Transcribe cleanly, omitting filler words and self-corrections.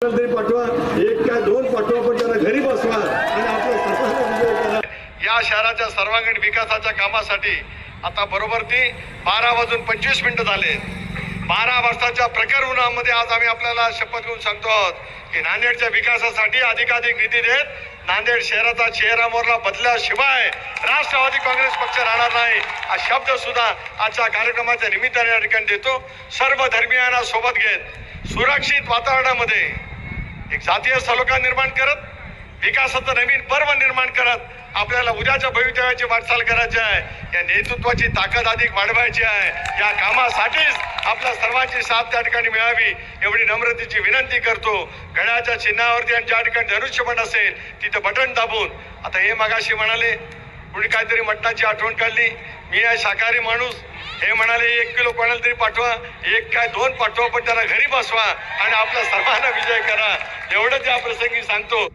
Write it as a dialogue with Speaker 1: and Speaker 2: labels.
Speaker 1: तरी पाठवा, एक काय दोन पाठवा, पण त्यांना घरी बसवा आणि आपल्या सर्वांना विजय करा.
Speaker 2: या शहराच्या सर्वांगीण विकासाच्या कामासाठी आता बरोबर ती 12:25 झाले. 12 वर्षाच्या प्रखर उन्हामध्ये आज आम्ही आपल्याला शपथ घेऊन सांगतो आहोत की नांदेडच्या विकासासाठी अधिकाधिक निधी देत नांदेड शहराचा चेहरा मोहरा बदलल्याशिवाय राष्ट्रवादी काँग्रेस पक्ष राहणार नाही हा शब्द सुद्धा आजच्या कार्यक्रमाच्या निमित्ताने या ठिकाणी देतो. सर्व धर्मीयांना सोबत घेत सुरक्षित वातावरणामध्ये एक जातीय सलोखा निर्माण करत विकासाचं नवीन पर्व निर्माण करत आपल्याला उद्याच्या भवितव्याची वाटचाल करायची आहे. या नेतृत्वाची ताकद अधिक वाढवायची आहे. या कामासाठीच आपल्या सर्वांची साथ त्या ठिकाणी मिळावी एवढी नम्रतेची विनंती करतो. घड्याच्या चिन्हावरती आणि ज्या ठिकाणी धनुष्यबाण असेल तिथं बटन दाबून आता हे मगाशी म्हणाले कुणी काहीतरी मटणाची आठवण काढली. मी आहे शाकाहारी माणूस. हे म्हणाले 1 किलो कोणाला तरी पाठवा, एक काय दोन पाठवा, पण त्याला घरी बसवा आणि आपल्या सर्वांना विजय करा. एवढंच या प्रसंगी सांगतो.